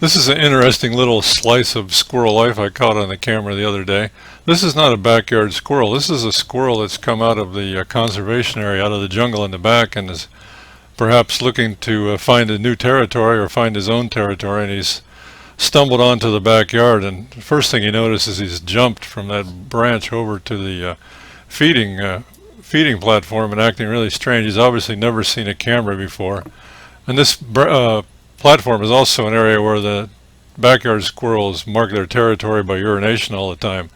This is an interesting little slice of squirrel life I caught on the camera the other day. This is not a backyard squirrel. This is a squirrel that's come out of the conservation area, out of the jungle in the back, and is perhaps looking to find a new territory or find his own territory. And he's stumbled onto the backyard, and the first thing he notices is he's jumped from that branch over to the feeding platform and acting really strange. He's obviously never seen a camera before. And this platform is also an area where the backyard squirrels mark their territory by urination all the time.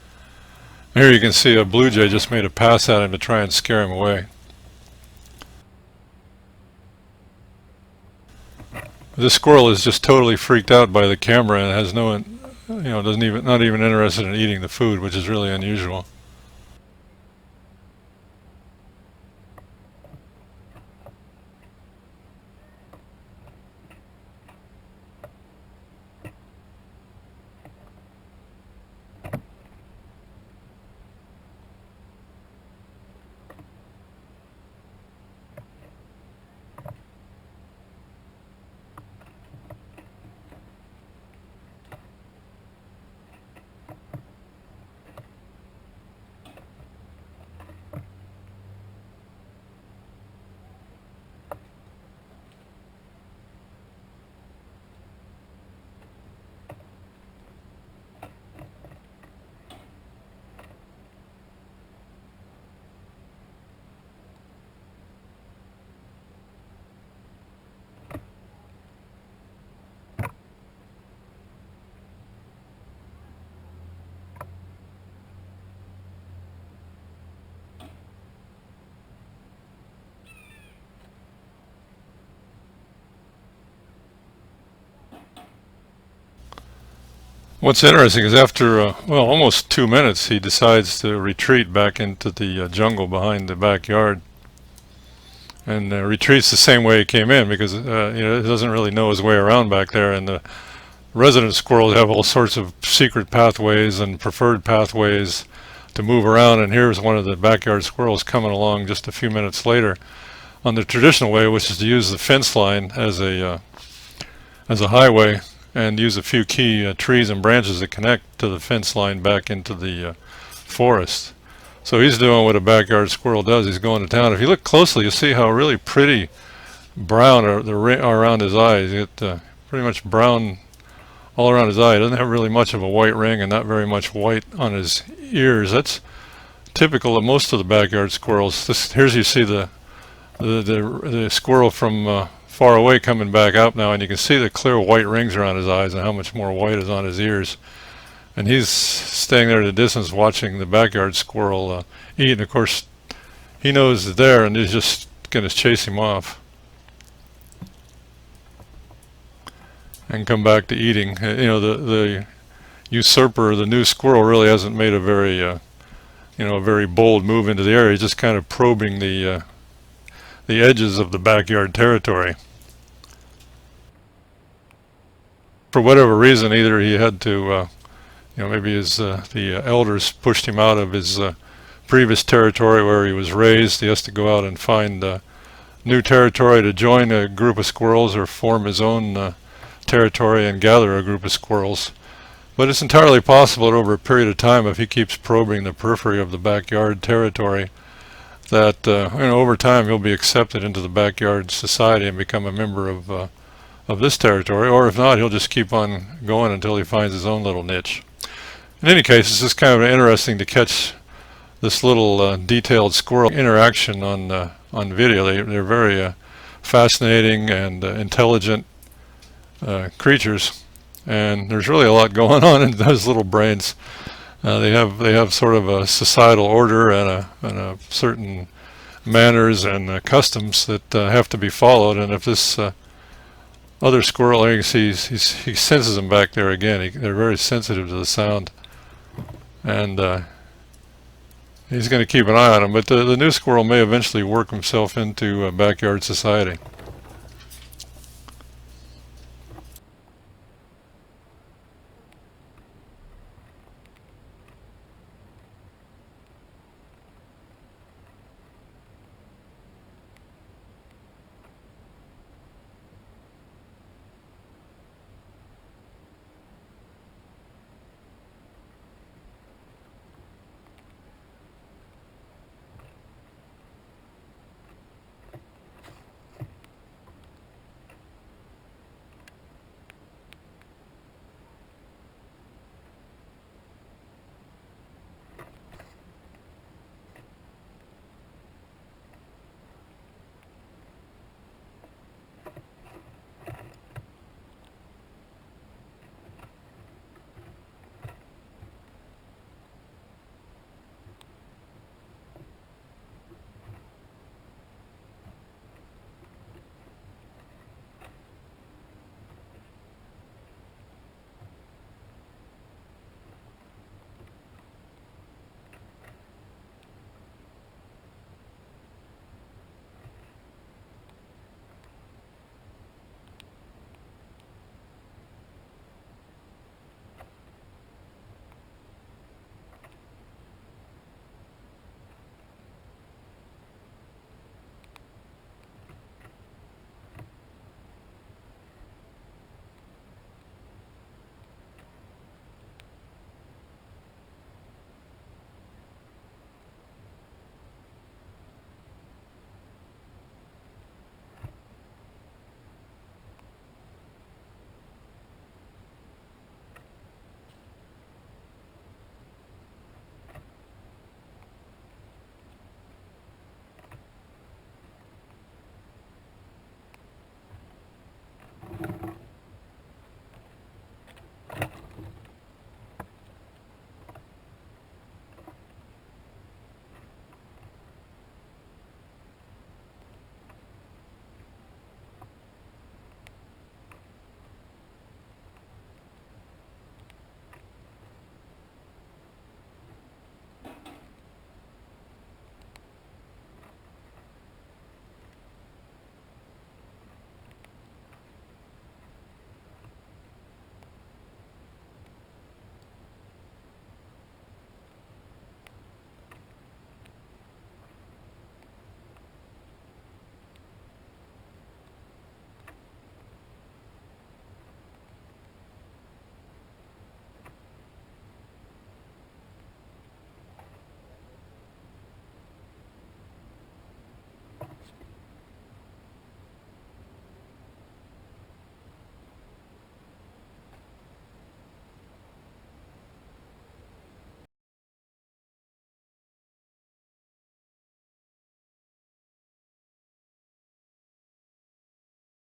Here you can see a blue jay just made a pass at him to try and scare him away. This squirrel is just totally freaked out by the camera and has no, not even interested in eating the food, which is really unusual. What's interesting is after, almost 2 minutes, he decides to retreat back into the jungle behind the backyard, and retreats the same way he came in because he doesn't really know his way around back there. And the resident squirrels have all sorts of secret pathways and preferred pathways to move around. And here's one of the backyard squirrels coming along just a few minutes later on the traditional way, which is to use the fence line as a highway, and use a few key trees and branches that connect to the fence line back into the forest. So he's doing what a backyard squirrel does. He's going to town. If you look closely, you'll see how really pretty brown are around his eyes. You get pretty much brown all around his eye. He doesn't have really much of a white ring and not very much white on his ears. That's typical of most of the backyard squirrels. Here's you see the squirrel from far away coming back up now, and you can see the clear white rings around his eyes and how much more white is on his ears. And he's staying there at a distance watching the backyard squirrel eat. And of course, he knows it's there, and he's just going to chase him off and come back to eating. The usurper, the new squirrel, really hasn't made a very bold move into the area. He's just kind of probing the edges of the backyard territory. For whatever reason, either he had to, maybe the elders pushed him out of his previous territory where he was raised. He has to go out and find new territory to join a group of squirrels or form his own territory and gather a group of squirrels. But it's entirely possible that over a period of time, if he keeps probing the periphery of the backyard territory, that over time he'll be accepted into the backyard society and become a member of this territory, or if not, he'll just keep on going until he finds his own little niche. In any case, it's just kind of interesting to catch this little detailed squirrel interaction on video. They're very fascinating and intelligent creatures, and there's really a lot going on in those little brains. They have sort of a societal order and a certain manners and customs that have to be followed. And if this other squirrel, you can see he senses them back there again. They're very sensitive to the sound, and he's going to keep an eye on them. But the new squirrel may eventually work himself into backyard society.